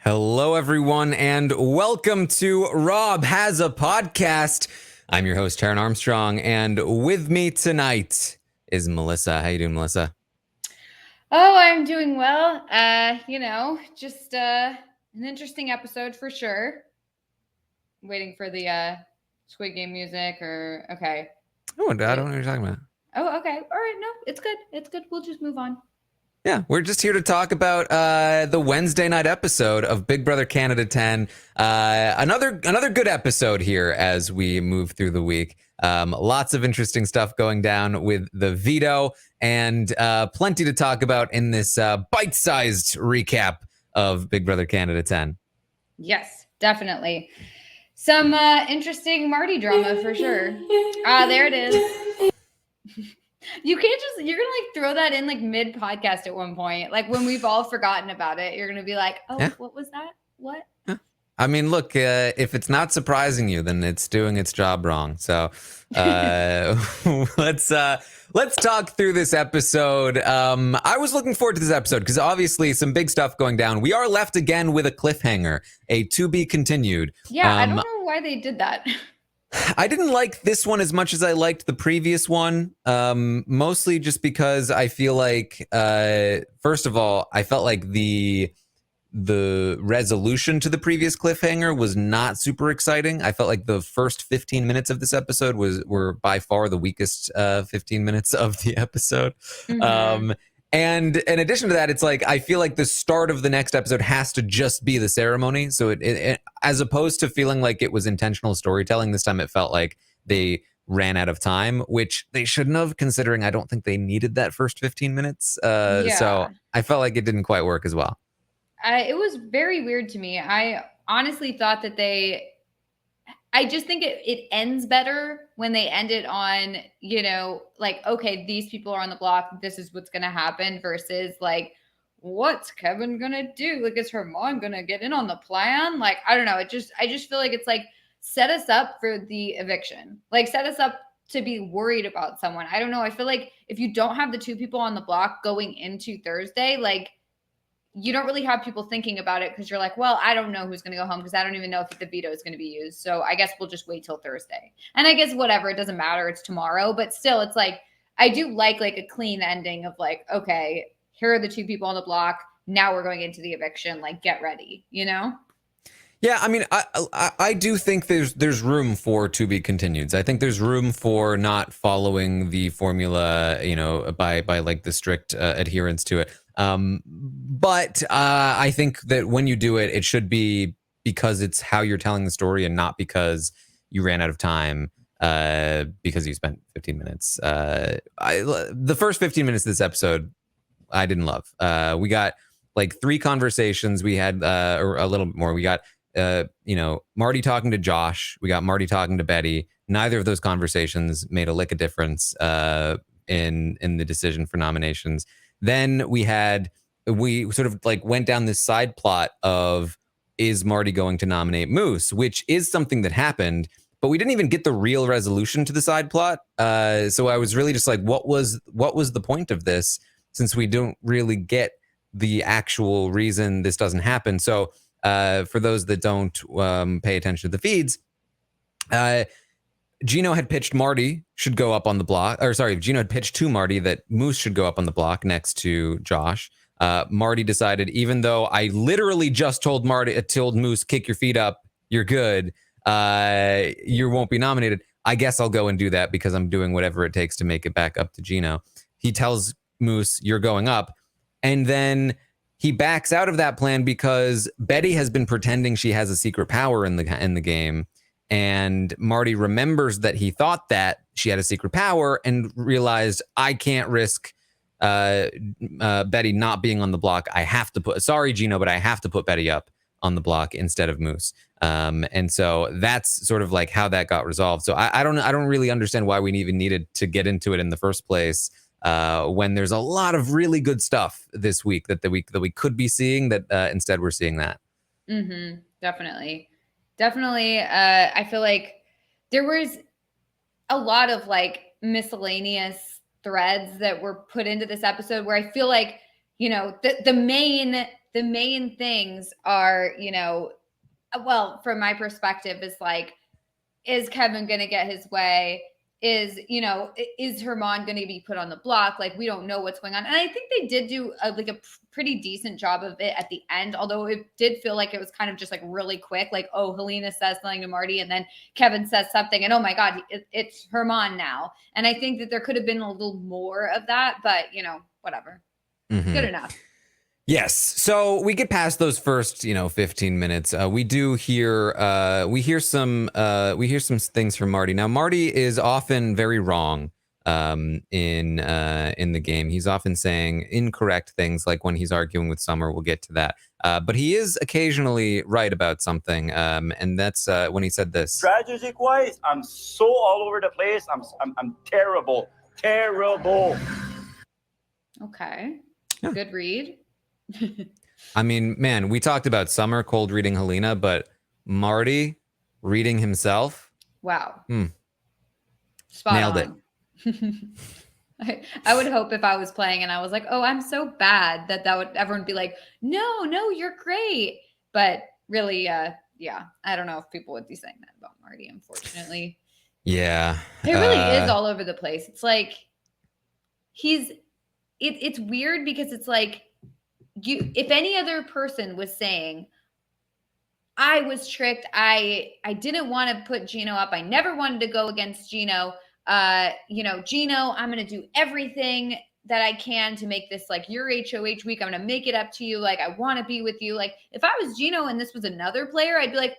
Hello, everyone, and welcome to Rob Has a Podcast. I'm your host, Taran Armstrong, and with me tonight is Melissa. How you doing, Melissa? Oh, I'm doing well. Just an interesting episode for sure. Waiting for the Squid Game music or okay. Oh, I don't know what you're talking about. Oh, okay. All right, no, it's good. It's good. We'll just move on. Yeah, we're just here to talk about the Wednesday night episode of Big Brother Canada 10. Another good episode here as we move through the week. Lots of interesting stuff going down with the veto and plenty to talk about in this bite-sized recap of Big Brother Canada 10. Yes, definitely. Some interesting Marty drama for sure. There it is. You can't you're gonna like throw that in like mid podcast at one point. Like when we've all forgotten about it, you're gonna be like, oh, yeah. What was that? What? Yeah. I mean, look, if it's not surprising you, then it's doing its job wrong. So let's talk through this episode. I was looking forward to this episode because obviously some big stuff going down. We are left again with a cliffhanger, a to be continued. Yeah, I don't know why they did that. I didn't like this one as much as I liked the previous one, mostly just because I feel like, first of all, I felt like the resolution to the previous cliffhanger was not super exciting. I felt like the first 15 minutes of this episode were by far the weakest 15 minutes of the episode. Mm-hmm. And in addition to that, it's like I feel like the start of the next episode has to just be the ceremony. So it as opposed to feeling like it was intentional storytelling, this time it felt like they ran out of time, which they shouldn't have, considering I don't think they needed that first 15 minutes. So I felt like it didn't quite work as well. It was very weird to me. I honestly thought that I just think it ends better when they end it on, like, okay, these people are on the block. This is what's going to happen versus like, what's Kevin going to do? Like, is her mom going to get in on the plan? Like, I don't know. I just feel like it's like set us up for the eviction, like set us up to be worried about someone. I don't know. I feel like if you don't have the two people on the block going into Thursday, like, you don't really have people thinking about it because you're like, well, I don't know who's going to go home because I don't even know if the veto is going to be used. So I guess we'll just wait till Thursday. And I guess whatever, it doesn't matter. It's tomorrow. But still, it's like, I do like a clean ending of like, okay, here are the two people on the block. Now we're going into the eviction. Like, get ready, Yeah, I mean, I do think there's room for to be continued. I think there's room for not following the formula, by like the strict adherence to it. But I think that when you do it, it should be because it's how you're telling the story and not because you ran out of time because you spent 15 minutes. The first 15 minutes of this episode, I didn't love. We got like 3 conversations. We had, or a little bit more. We got, Marty talking to Josh. We got Marty talking to Betty. Neither of those conversations made a lick of difference in the decision for nominations. Then we sort of like went down this side plot of, is Marty going to nominate Moose, which is something that happened, but we didn't even get the real resolution to the side plot. So I was really just like, what was the point of this, since we don't really get the actual reason this doesn't happen. So for those that don't pay attention to the feeds, Gino had pitched Marty should go up on the block, Gino had pitched to Marty that Moose should go up on the block next to Josh. Marty decided, even though I literally just told Moose, kick your feet up, you're good, you won't be nominated. I guess I'll go and do that because I'm doing whatever it takes to make it back up to Gino. He tells Moose, you're going up. And then he backs out of that plan because Betty has been pretending she has a secret power in the game. And Marty remembers that he thought that she had a secret power and realized, I can't risk Betty not being on the block. I have to sorry, Gino, but I have to put Betty up on the block instead of Moose. And so that's sort of like how that got resolved. So I don't really understand why we even needed to get into it in the first place, when there's a lot of really good stuff this week that we could be seeing that instead we're seeing that. Mm-hmm. Definitely. I feel like there was a lot of like miscellaneous threads that were put into this episode where I feel like, the the main things are, well, from my perspective, is like, is Kevin going to get his way? Is Herman going to be put on the block? Like, we don't know what's going on. And I think they did do a pretty decent job of it at the end, although it did feel like it was kind of just like really quick. Like, oh, Helena says something to Marty and then Kevin says something and oh my God, it's Herman now. And I think that there could have been a little more of that, but whatever. Mm-hmm. Good enough. Yes. So we get past those first, 15 minutes. We do hear, we hear some things from Marty. Now, Marty is often very wrong in the game. He's often saying incorrect things, like when he's arguing with Summer. We'll get to that. But he is occasionally right about something, and that's when he said this. Strategic wise, I'm so all over the place. I'm terrible. Okay. Yeah. Good read. I mean, man, we talked about Summer cold reading Helena, but Marty reading himself. Wow. Spot Nailed on. It. I would hope if I was playing and I was like, oh, I'm so bad, that would, everyone would be like, no, you're great. But really, yeah, I don't know if people would be saying that about Marty, unfortunately. Yeah. It really is all over the place. It's like, it's weird because it's like, if any other person was saying, I was tricked, I didn't want to put Gino up, I never wanted to go against Gino, Gino, I'm going to do everything that I can to make this like your HOH week. I'm going to make it up to you. Like, I want to be with you. Like, if I was Gino and this was another player, I'd be like,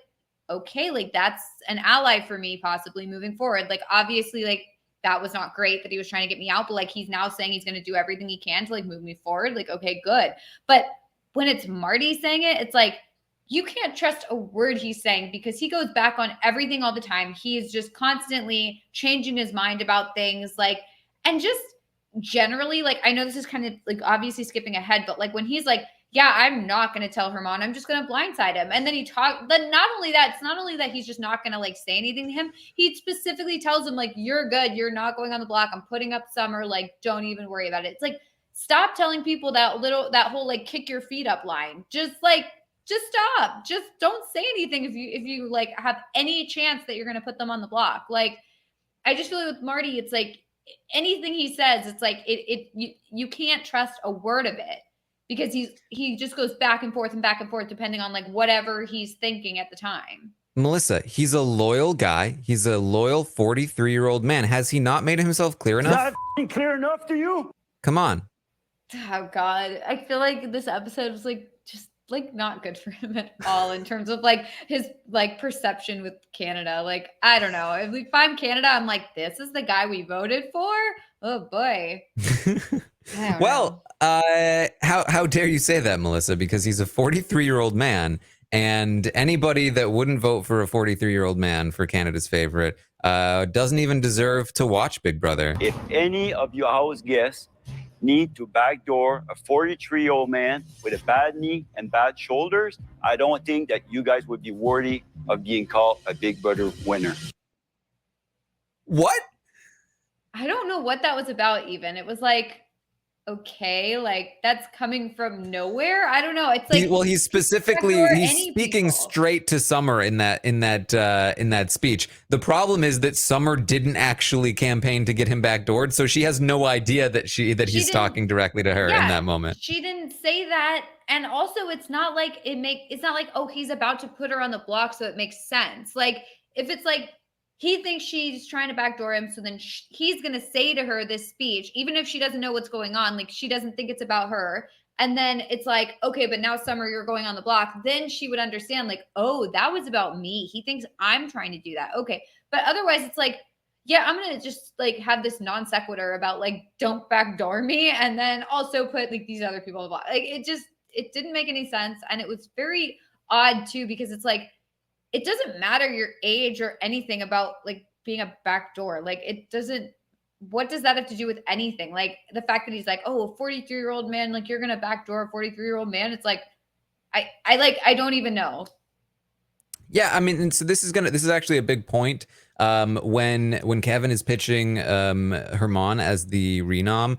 okay, like that's an ally for me possibly moving forward. Like, obviously, like, that was not great that he was trying to get me out, but like, he's now saying he's going to do everything he can to like move me forward. Like, okay, good. But when it's Marty saying it, it's like, you can't trust a word he's saying because he goes back on everything all the time. He is just constantly changing his mind about things, like, and just generally, like, I know this is kind of like obviously skipping ahead, but like when he's like, yeah, I'm not going to tell Herman, I'm just going to blindside him. And then then not only that, it's not only that he's just not going to like say anything to him. He specifically tells him like, you're good. You're not going on the block. I'm putting up Summer. Like, don't even worry about it. It's like, stop telling people that whole like kick your feet up line. Just stop. Just don't say anything if you like have any chance that you're going to put them on the block. Like, I just feel like with Marty, it's like anything he says, it's like you can't trust a word of it because he just goes back and forth depending on like whatever he's thinking at the time. Melissa, he's a loyal guy. He's a loyal 43-year-old man. Has he not made himself clear enough? Not clear enough to you? Come on. Oh God, I feel like this episode was like just like not good for him at all in terms of like his like perception with Canada. Like, I don't know. If I'm Canada, I'm like, this is the guy we voted for. Oh boy. Well, how dare you say that, Melissa? Because he's a 43-year-old man, and anybody that wouldn't vote for a 43-year-old man for Canada's favorite doesn't even deserve to watch Big Brother. If any of your house guests need to backdoor a 43-year-old man with a bad knee and bad shoulders, I don't think that you guys would be worthy of being called a Big Brother winner. What? I don't know what that was about even. It was like, okay, like that's coming from nowhere. I don't know. It's like, he's speaking straight to Summer in that speech. The problem is that Summer didn't actually campaign to get him backdoored, so she has no idea that he's talking directly to her in that moment. She didn't say that, and also it's not like oh, he's about to put her on the block, so it makes sense. Like, if it's like he thinks she's trying to backdoor him, so then he's going to say to her this speech, even if she doesn't know what's going on, like she doesn't think it's about her. And then it's like, okay, but now Summer, you're going on the block. Then she would understand like, oh, that was about me. He thinks I'm trying to do that. Okay. But otherwise it's like, yeah, I'm going to just like have this non sequitur about like, don't backdoor me. And then also put like these other people on the block. Like it didn't make any sense. And it was very odd too, because it's like, it doesn't matter your age or anything about like being a backdoor. Like what does that have to do with anything? Like the fact that he's like, oh, a 43-year-old man, like you're going to backdoor a 43-year-old man. It's like, I don't even know. Yeah. I mean, and so this is actually a big point. When Kevin is pitching Herman as the renom,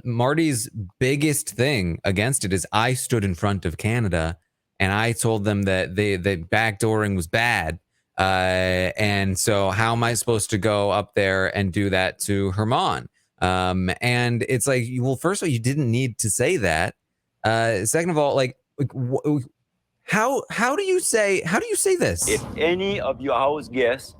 Marty's biggest thing against it is I stood in front of Canada and I told them that the backdooring was bad. And so how am I supposed to go up there and do that to Herman? And it's like, well, first of all, you didn't need to say that. Second of all, how do you say this? If any of your house guests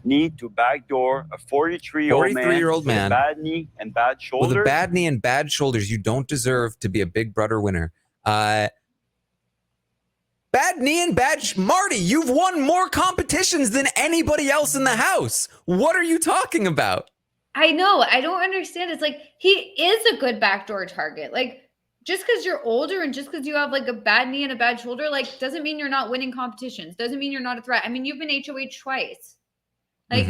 need to backdoor a 43-year-old man with a bad knee and bad shoulders, with a bad knee and bad shoulders, you don't deserve to be a Big Brother winner. Bad knee and Marty, you've won more competitions than anybody else in the house. What are you talking about? I know. I don't understand. It's like, he is a good backdoor target. Like, just because you're older and just because you have like a bad knee and a bad shoulder, like, doesn't mean you're not winning competitions. Doesn't mean you're not a threat. I mean, you've been HOH twice. Like,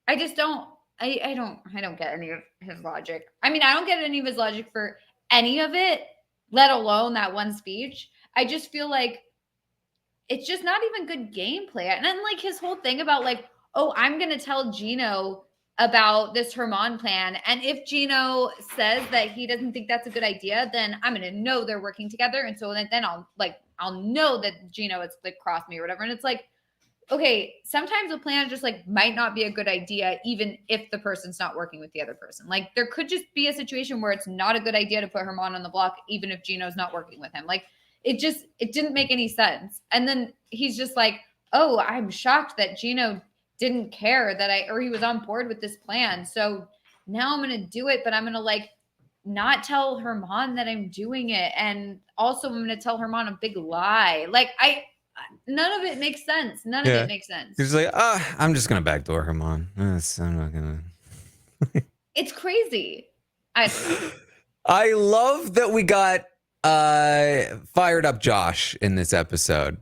I just don't, I don't get any of his logic. I mean, I don't get any of his logic for any of it, let alone that one speech. I just feel like it's just not even good gameplay. And then like his whole thing about like, oh, I'm going to tell Gino about this Herman plan. And if Gino says that he doesn't think that's a good idea, then I'm going to know they're working together. And so then I'll know that Gino has like crossed me or whatever. And it's like, okay, sometimes a plan just like might not be a good idea, even if the person's not working with the other person. Like there could just be a situation where it's not a good idea to put Herman on the block, even if Gino's not working with him. Like it didn't make any sense. And then he's just like, oh, I'm shocked that Gino didn't care that he was on board with this plan. So now I'm going to do it, but I'm going to like not tell Herman that I'm doing it. And also I'm going to tell Herman a big lie. Like none of it makes sense. None of it makes sense. He's like, I'm just going to backdoor Herman. I'm not going to. It's crazy. I love that we got fired up Josh in this episode.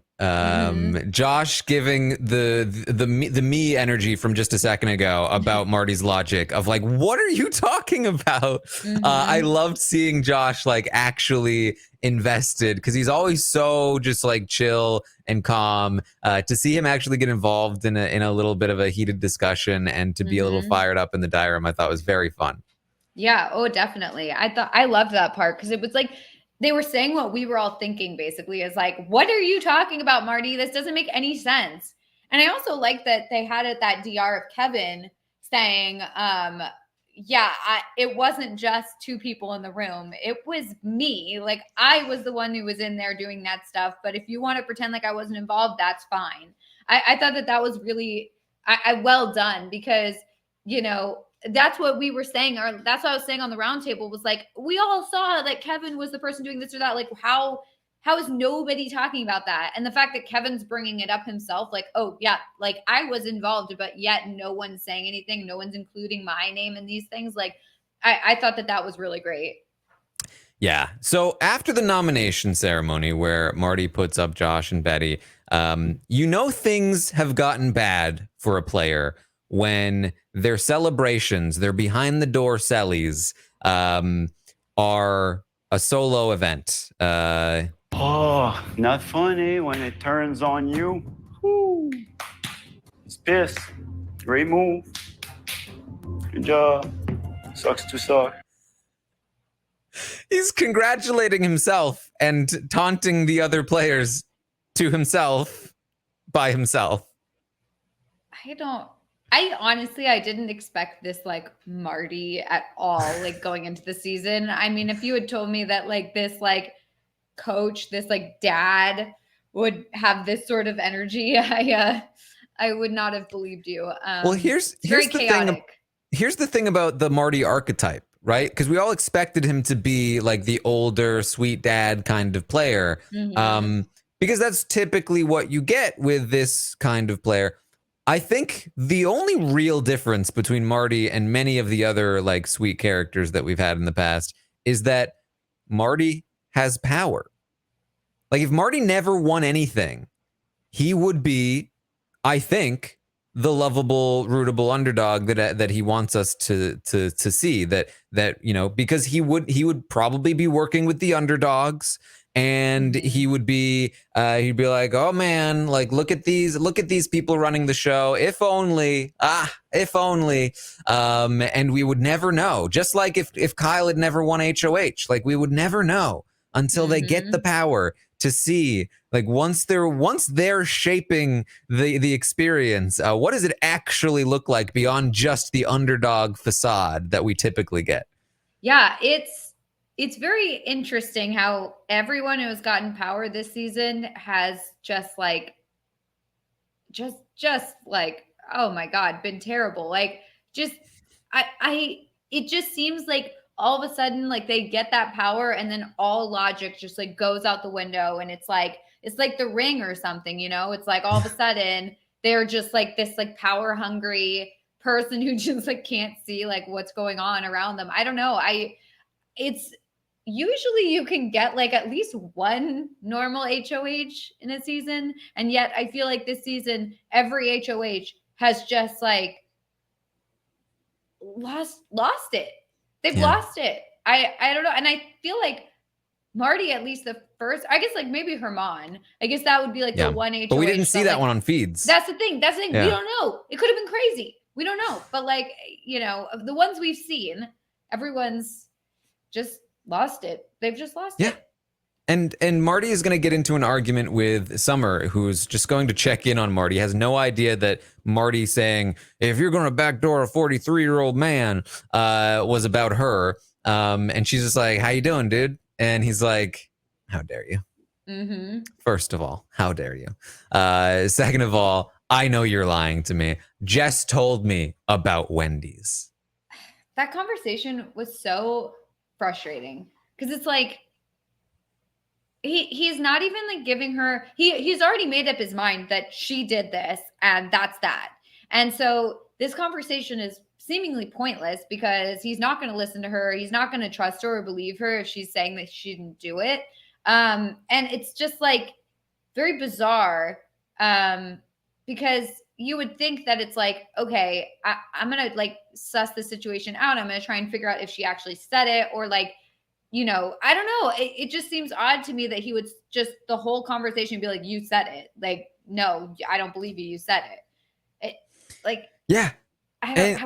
Josh giving the me energy from just a second ago about Marty's logic of like, what are you talking about? I loved seeing Josh like actually invested because he's always so just like chill and calm. To see him actually get involved in a little bit of a heated discussion and to be a little fired up in the diary, I thought was very fun. Yeah. Oh, definitely. I loved that part because it was like, they were saying what we were all thinking basically is like, what are you talking about, Marty? This doesn't make any sense. And I also like that they had that DR of Kevin saying, it wasn't just two people in the room. It was me. Like I was the one who was in there doing that stuff. But if you want to pretend like I wasn't involved, that's fine. I thought that was really well done because, you know, that's what we were saying, or that's what I was saying on the roundtable was like, we all saw that Kevin was the person doing this or that. Like, how is nobody talking about that? And the fact that Kevin's bringing it up himself, like, oh yeah, like I was involved, but yet no one's saying anything. No one's including my name in these things. Like, I thought that was really great. Yeah. So after the nomination ceremony where Marty puts up Josh and Betty, things have gotten bad for a player when their celebrations, their behind the door cellies, are a solo event. Not funny when it turns on you. Woo. He's pissed. Great move. Good job. Sucks to suck. He's congratulating himself and taunting the other players to himself by himself. I honestly didn't expect this like Marty at all, like going into the season. I mean, if you had told me that like this like coach, this like dad would have this sort of energy, I would not have believed you. Well, here's the thing. Here's the thing about the Marty archetype, right? Because we all expected him to be like the older, sweet dad kind of player, because that's typically what you get with this kind of player. I think the only real difference between Marty and many of the other like sweet characters that we've had in the past is that Marty has power. Like if Marty never won anything, he would be, I think, the lovable, rootable underdog that he wants us to see. That you know, because he would probably be working with the underdogs and he would be he'd be like, oh man, like look at these people running the show, if only, and we would never know, just like if Kyle had never won HOH, like we would never know until they get the power to see, like once they're shaping the experience, what does it actually look like beyond just the underdog facade that we typically get. Yeah, it's very interesting how everyone who has gotten power this season has just like, oh my God, been terrible. Like, just, it just seems like all of a sudden, like they get that power and then all logic just like goes out the window. And it's like The Ring or something, you know, it's like all of a sudden they're just like this like power hungry person who just like can't see like what's going on around them. I don't know. It's usually you can get like at least one normal HOH in a season. And yet I feel like this season, every HOH has just like lost it. They've lost it. I don't know. And I feel like Marty, at least the first, I guess like maybe Herman. I guess that would be like the one HOH. But we didn't see that one on feeds. That's the thing. Yeah. We don't know. It could have been crazy. We don't know. But like, you know, the ones we've seen, everyone's just lost it. They've just lost it. And Marty is going to get into an argument with Summer, who's just going to check in on Marty. Has no idea that Marty saying, if you're going to backdoor a 43-year-old man, was about her. And she's just like, how you doing, dude? And he's like, how dare you? Mm-hmm. First of all, how dare you? Second of all, I know you're lying to me. Jess told me about Wendy's. That conversation was so frustrating because it's like, he's not even like giving her, he's already made up his mind that she did this and that's that. And so this conversation is seemingly pointless because he's not going to listen to her. He's not going to trust her or believe her if she's saying that she didn't do it. And it's just like very bizarre because you would think that it's like, okay, I'm going to like suss the situation out. I'm going to try and figure out if she actually said it or like, you know, I don't know. It just seems odd to me that he would just the whole conversation be like, you said it. Like, no, I don't believe you. You said it. Yeah.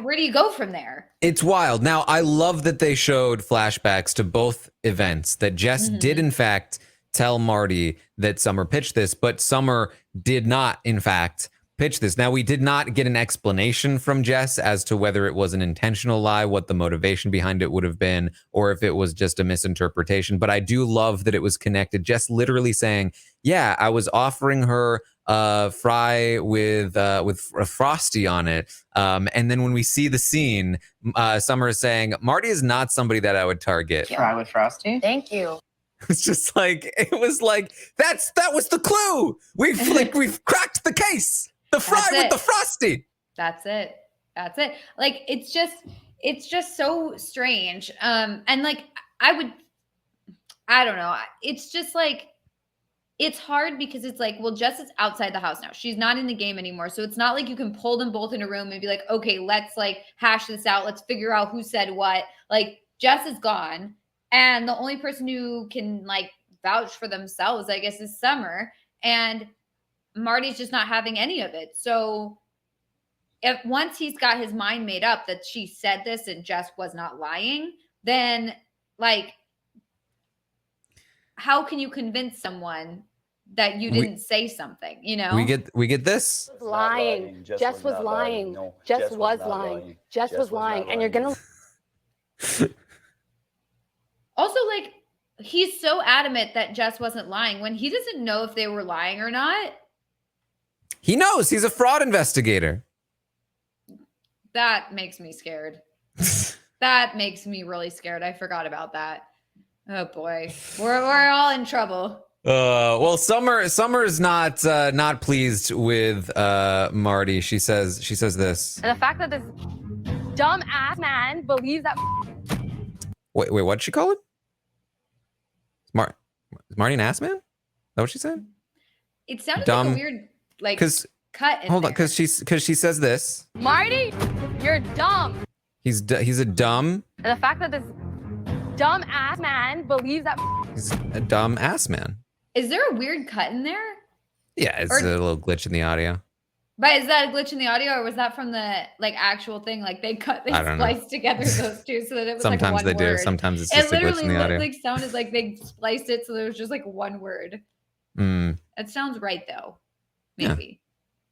Where do you go from there? It's wild. Now, I love that they showed flashbacks to both events, that Jess did, in fact, tell Marty that Summer pitched this, but Summer did not, in fact, pitch this. Now, we did not get an explanation from Jess as to whether it was an intentional lie, what the motivation behind it would have been, or if it was just a misinterpretation. But I do love that it was connected. Jess literally saying, yeah, I was offering her fry with a Frosty on it. And then when we see the scene, Summer is saying, Marty is not somebody that I would target. Fry with Frosty? Thank you. It's just like, it was like, that was the clue. We've cracked the case. The fry with the Frosty. That's it. Like, it's just so strange. And like, I don't know. It's just like, it's hard because it's like, well, Jess is outside the house now. She's not in the game anymore. So it's not like you can pull them both in a room and be like, okay, let's like hash this out. Let's figure out who said what. Like, Jess is gone. And the only person who can like vouch for themselves, I guess, is Summer. And Marty's just not having any of it. So if once he's got his mind made up that she said this and Jess was not lying, then like, how can you convince someone that you didn't say something? You know, we get this. Lying. Jess was lying. Jess was lying. Jess was lying. And you're going to. Also, like, he's so adamant that Jess wasn't lying when he doesn't know if they were lying or not. He knows. He's a fraud investigator. That makes me scared. That makes me really scared. I forgot about that. Oh boy, we're all in trouble. Well, Summer is not pleased with Marty. She says this. And the fact that this dumb ass man believes that. Wait, what'd she call it? Is Marty an ass man? Is that what she said? It sounded dumb, like a weird cut. Hold on, because she says this. Marty, you're dumb. He's a dumb. And the fact that this dumb ass man believes that He's a dumb ass man. Is there a weird cut in there? Yeah, it's a little glitch in the audio. But is that a glitch in the audio, or was that from the like actual thing? Like they spliced together those two so that it was sometimes like one they word. do. Sometimes it's just a glitch in the audio. It literally sounded like they spliced it so there was just like one word. It sounds right though. Maybe.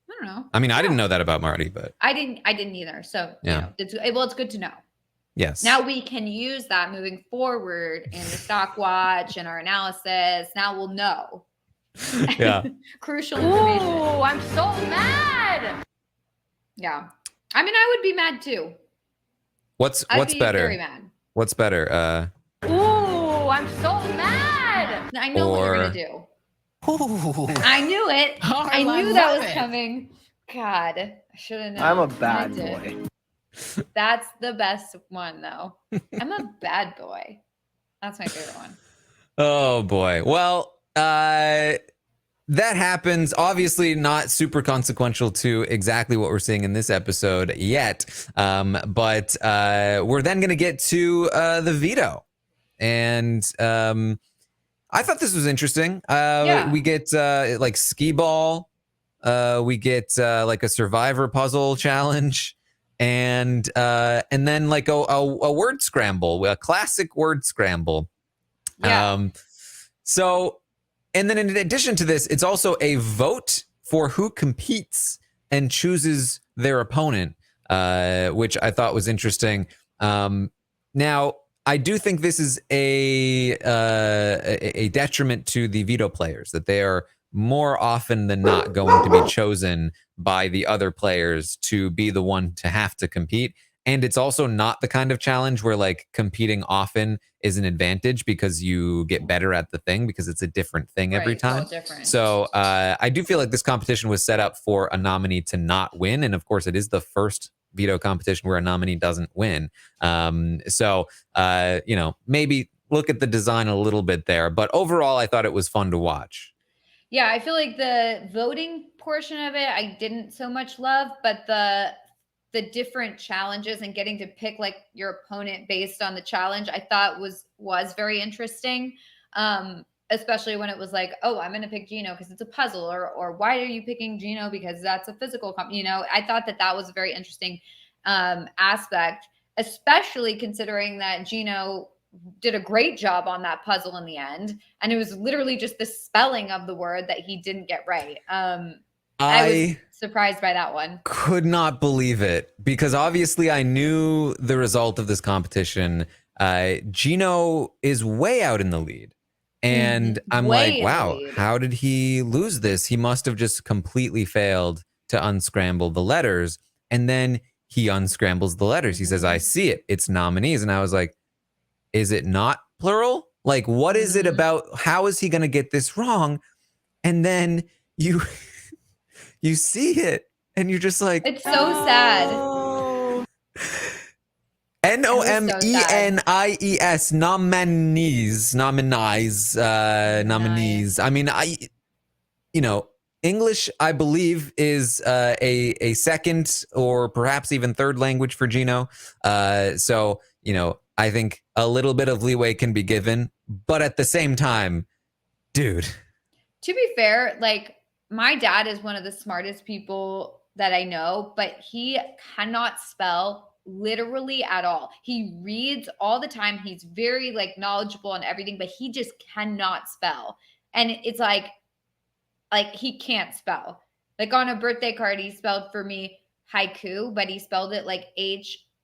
Yeah. I don't know. I mean, I didn't know that about Marty, but I didn't either. So yeah, it's good to know. Yes. Now we can use that moving forward in the stock watch and our analysis. Now we'll know. Yeah. Crucial information. Oh, I'm so mad. Yeah. I mean, I would be mad too. What's better? Very mad. What's better? Oh, I'm so mad. I know what you're gonna do. I knew it. I knew that was coming. God, I should have known. I'm a bad boy. That's the best one, though. I'm a bad boy. That's my favorite one. Oh boy. Well, that happens. Obviously, not super consequential to exactly what we're seeing in this episode yet. But we're then going to get to the veto, and I thought this was interesting. We get like skee ball. We get like a survivor puzzle challenge, and then like a word scramble, a classic word scramble. Yeah. So, and then in addition to this, it's also a vote for who competes and chooses their opponent, which I thought was interesting. Now, I do think this is a detriment to the veto players, that they are more often than not going to be chosen by the other players to be the one to have to compete. And it's also not the kind of challenge where like competing often is an advantage because you get better at the thing because it's a different thing every time. So I do feel like this competition was set up for a nominee to not win. And of course, it is the first veto competition where a nominee doesn't win. So maybe look at the design a little bit there. But overall, I thought it was fun to watch. Yeah, I feel like the voting portion of it, I didn't so much love, but the different challenges and getting to pick like your opponent based on the challenge, I thought was very interesting. Especially when it was like, oh, I'm going to pick Gino because it's a puzzle, or why are you picking Gino because that's a physical I thought that was a very interesting aspect, especially considering that Gino did a great job on that puzzle in the end. And it was literally just the spelling of the word that he didn't get right. I was surprised by that one. Could not believe it because obviously I knew the result of this competition. Gino is way out in the lead. And I'm like, wow, how did he lose this? He must have just completely failed to unscramble the letters. And then he unscrambles the letters. He says, I see it. It's nominees. And I was like, is it not plural? Like, what is it about? How is he going to get this wrong? And then you see it and you're just like, it's so sad. Nominees, nominees. I mean, English, I believe, is a second or perhaps even third language for Gino. So, I think a little bit of leeway can be given, but at the same time, dude. To be fair, like my dad is one of the smartest people that I know, but he cannot spell literally at all. He reads all the time. He's very like knowledgeable on everything, but he just cannot spell. And it's like he can't spell. Like on a birthday card, he spelled for me haiku, but he spelled it like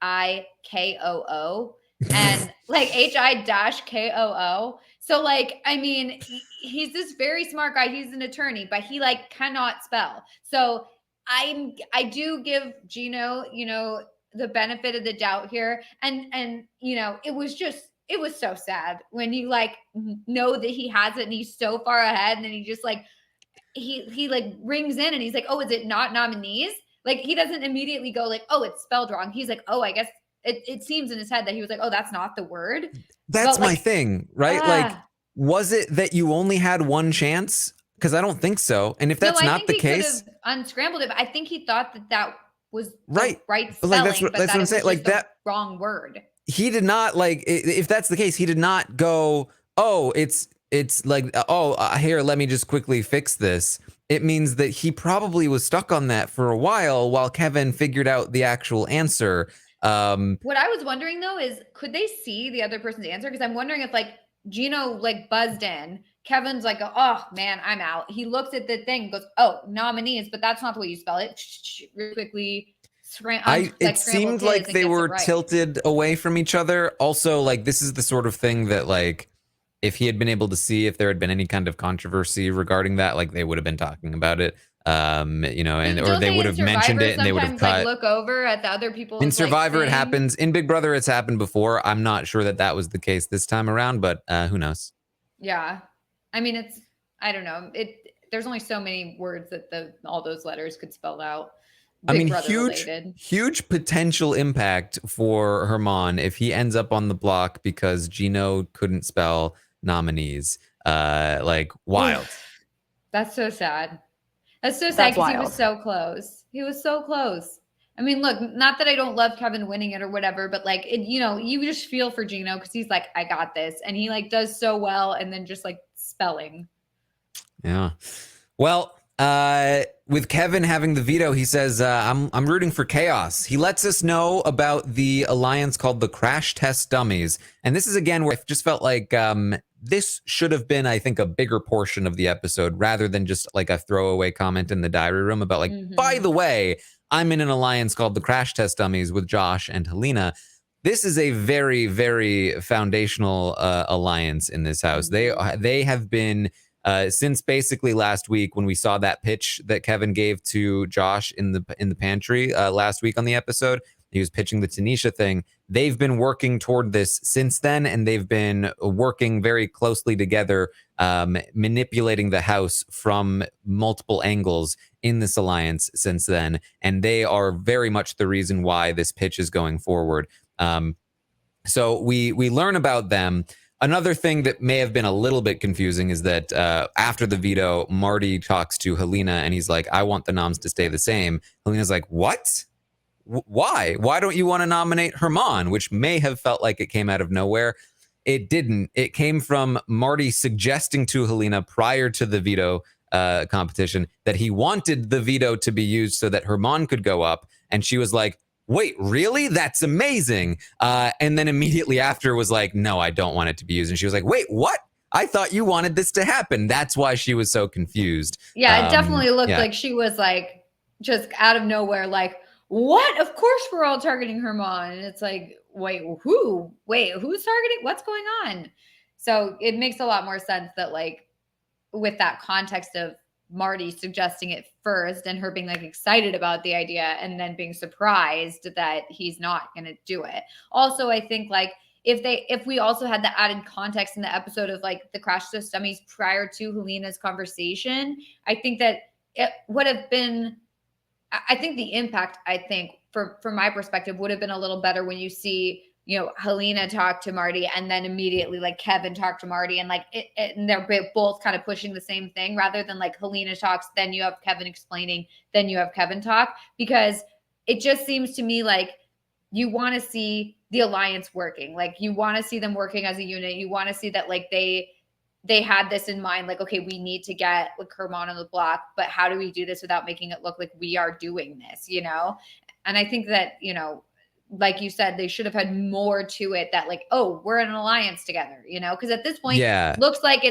HIKOO and like HI-KOO. So like, I mean, he's this very smart guy. He's an attorney, but he like cannot spell. So I do give Gino, the benefit of the doubt here. And it was so sad when you like know that he has it and he's so far ahead. And then he just like, he like rings in and he's like, oh, is it not nominees? Like he doesn't immediately go like, oh, it's spelled wrong. He's like, oh, I guess it seems in his head that he was like, oh, that's not the word. That's my thing, right? Like, was it that you only had one chance? Because I don't think so. And if that's not the case, could have unscrambled it. But I think he thought that was right spelling, like that's what I'm saying. Like that wrong word. He did not like. If that's the case, he did not go oh, it's like, oh, here, let me just quickly fix this, it means that he probably was stuck on that for a while Kevin figured out the actual answer. What I was wondering though is, could they see the other person's answer? Because I'm wondering if like Gino like buzzed in, Kevin's like, oh man, I'm out. He looks at the thing, goes, oh, nominees, but that's not the way you spell it. Really quickly. It seemed like they were tilted away from each other. Also, like, this is the sort of thing that, like, if he had been able to see if there had been any kind of controversy regarding that, like, they would have been talking about it, you know, and or they would have mentioned it and they would have cut. Like, look over at the other people. In Survivor, it happens. In Big Brother, it's happened before. I'm not sure that was the case this time around, but who knows? Yeah, I mean, I don't know. There's only so many words that all those letters could spell out. Big huge potential impact for Herman if he ends up on the block because Gino couldn't spell nominees. Like, wild. That's so sad. That's so sad because he was so close. He was so close. I mean, look, not that I don't love Kevin winning it or whatever, but like, you know, you just feel for Gino because he's like, I got this. And he like does so well. And then just like spelling. Yeah. Well, with Kevin having the veto, he says, I'm rooting for chaos. He lets us know about the alliance called the Crash Test Dummies. And this is again where I just felt like this should have been, I think, a bigger portion of the episode rather than just like a throwaway comment in the diary room about like, by the way, I'm in an alliance called the Crash Test Dummies with Josh and Helena. This is a very, very foundational alliance in this house. They have been since basically last week when we saw that pitch that Kevin gave to Josh in the pantry last week on the episode. He was pitching the Tanisha thing. They've been working toward this since then, and they've been working very closely together, manipulating the house from multiple angles in this alliance since then. And they are very much the reason why this pitch is going forward. So we learn about them. Another thing that may have been a little bit confusing is that after the veto, Marty talks to Helena and he's like, I want the noms to stay the same. Helena's like, what? Why? Why don't you want to nominate Herman? Which may have felt like it came out of nowhere. It didn't. It came from Marty suggesting to Helena prior to the veto competition that he wanted the veto to be used so that Herman could go up. And she was like, wait, really? That's amazing. And then immediately after was like, no, I don't want it to be used. And she was like, wait, what? I thought you wanted this to happen. That's why she was so confused. Yeah, it definitely looked like she was like, just out of nowhere, like, what? Of course we're all targeting Herman. And it's like, wait, who? Wait, who's targeting? What's going on? So it makes a lot more sense that like, with that context of Marty suggesting it first and her being like excited about the idea and then being surprised that he's not going to do it. Also, I think like if we also had the added context in the episode of like the Crash Test Dummies prior to Helena's conversation, I think that it would have been, I think the impact, I think from my perspective would have been a little better when you see, you know, Helena talk to Marty and then immediately like Kevin talked to Marty and like and they're both kind of pushing the same thing rather than like Helena talks, then you have Kevin explaining, then you have Kevin talk, because it just seems to me like you want to see the alliance working. Like you want to see them working as a unit. You want to see that like they had this in mind, like, okay, we need to get like Herman on the block, but how do we do this without making it look like we are doing this, you know? And I think that, you know, like you said, they should have had more to it that like, oh, we're in an alliance together, you know? Because at this point, looks like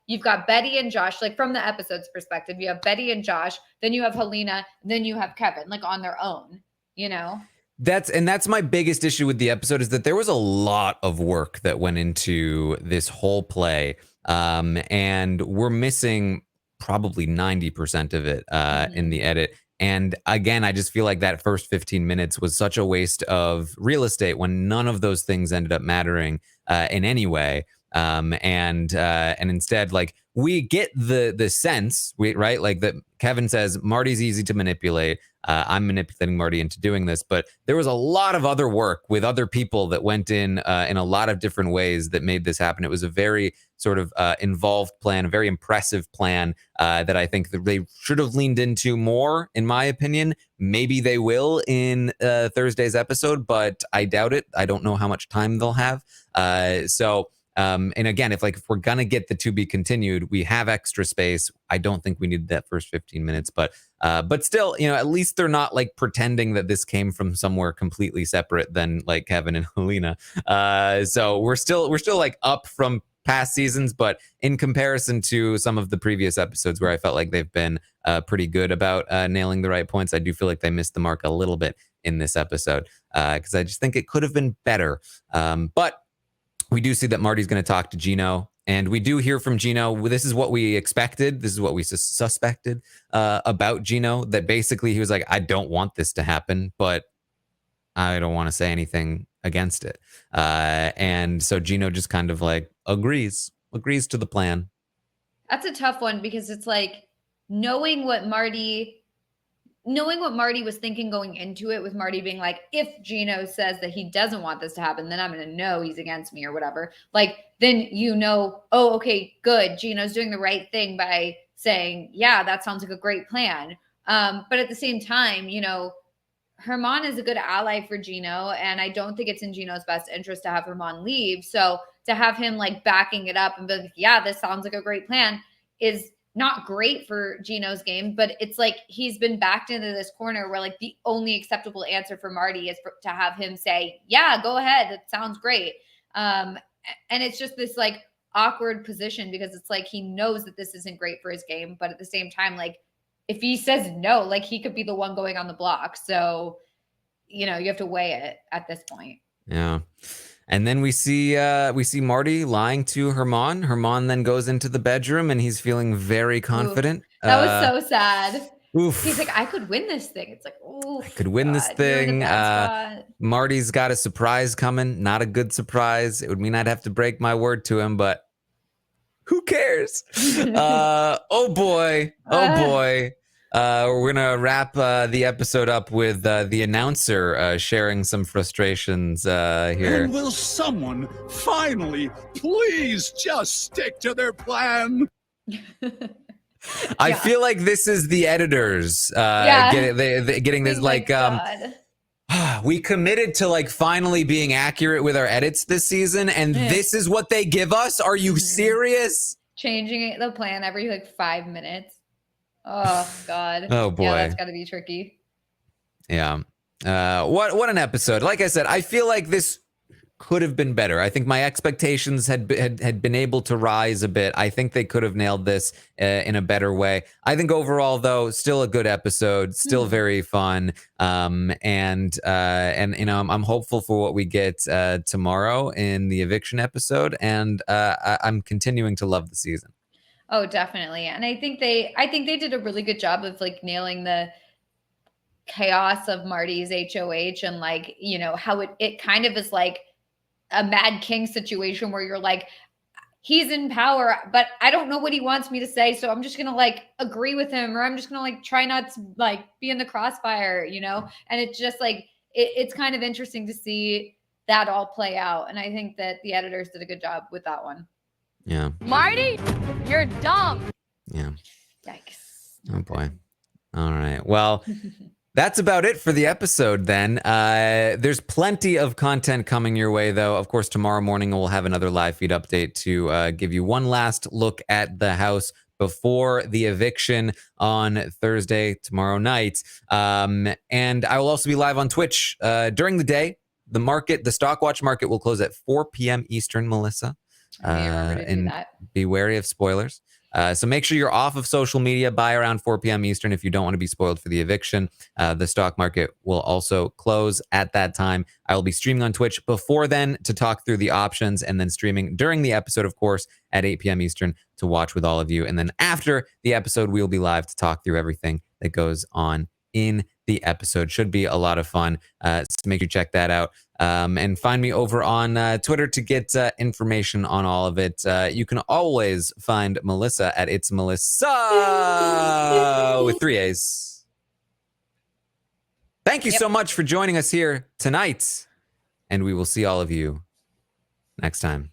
you've got Betty and Josh, like from the episode's perspective, you have Betty and Josh, then you have Helena, then you have Kevin, like on their own, you know? That's my biggest issue with the episode is that there was a lot of work that went into this whole play. And we're missing probably 90% of it in the edit. And again, I just feel like that first 15 minutes was such a waste of real estate when none of those things ended up mattering in any way. And instead, like we get the sense, right? Like that Kevin says, Marty's easy to manipulate. I'm manipulating Marty into doing this, but there was a lot of other work with other people that went in a lot of different ways that made this happen. It was a very sort of involved plan, a very impressive plan that I think that they should have leaned into more, in my opinion. Maybe they will in Thursday's episode, but I doubt it. I don't know how much time they'll have. So And again, if we're gonna get the to be continued, we have extra space. I don't think we needed that first 15 minutes, but still, at least they're not like pretending that this came from somewhere completely separate than like Kevin and Helena. So we're still like up from past seasons, but in comparison to some of the previous episodes where I felt like they've been pretty good about nailing the right points, I do feel like they missed the mark a little bit in this episode because I just think it could have been better. But we do see that Marty's going to talk to Gino, and we do hear from Gino. This is what we expected. This is what we suspected about Gino, that basically he was like, I don't want this to happen, but I don't want to say anything against it. And so Gino just kind of like agrees to the plan. That's a tough one because it's like knowing what Marty was thinking going into it, with Marty being like, if Gino says that he doesn't want this to happen, then I'm going to know he's against me or whatever. Like, then oh, okay, good. Gino's doing the right thing by saying, yeah, that sounds like a great plan. But at the same time, Herman is a good ally for Gino, and I don't think it's in Gino's best interest to have Herman leave. So to have him like backing it up and be like, yeah, this sounds like a great plan, is not great for Gino's game. But it's like he's been backed into this corner where like the only acceptable answer for Marty is to have him say, yeah, go ahead, it sounds great. And it's just this like awkward position because it's like he knows that this isn't great for his game, but at the same time, like, if he says no, like he could be the one going on the block. So, you have to weigh it at this point. Yeah. And then we see Marty lying to Herman. Herman then goes into the bedroom and he's feeling very confident. Oof. That was so sad. Oof. He's like, I could win this thing. It's like, oh, I could win this thing. Marty's got a surprise coming. Not a good surprise. It would mean I'd have to break my word to him, but who cares? Oh boy. We're gonna wrap the episode up with the announcer sharing some frustrations here. And will someone finally please just stick to their plan? I feel like this is the editors getting this like we committed to like finally being accurate with our edits this season, and this is what they give us. Are you serious? Changing the plan every like 5 minutes. Oh God. Oh boy. Yeah, that's got to be tricky. Yeah. What an episode. Like I said, I feel like this could have been better. I think my expectations had been able to rise a bit. I think they could have nailed this in a better way. I think overall, though, still a good episode, still very fun. And I'm hopeful for what we get tomorrow in the eviction episode. And I'm continuing to love the season. Oh, definitely. And I think they did a really good job of like nailing the chaos of Marty's HOH and like, how it kind of is like a Mad King situation where you're like, he's in power, but I don't know what he wants me to say. So I'm just going to like agree with him, or I'm just going to like try not to like be in the crossfire, and it's just like, it's kind of interesting to see that all play out. And I think that the editors did a good job with that one. Yeah. Marty, you're dumb. Yeah. Yikes. Oh boy. All right. Well, that's about it for the episode then. There's plenty of content coming your way, though. Of course, tomorrow morning we'll have another live feed update to give you one last look at the house before the eviction on Thursday, tomorrow night. And I will also be live on Twitch during the day. The stock watch market will close at 4 p.m. Eastern, Melissa. And be wary of spoilers. So make sure you're off of social media by around 4 p.m. Eastern if you don't want to be spoiled for the eviction. The stock market will also close at that time. I will be streaming on Twitch before then to talk through the options, and then streaming during the episode, of course, at 8 p.m. Eastern to watch with all of you. And then after the episode, we'll be live to talk through everything that goes on in the episode. Should be a lot of fun. So make sure you check that out. And find me over on Twitter to get information on all of it. You can always find Melissa at It's Melissa with 3 A's. Thank you so much for joining us here tonight. And we will see all of you next time.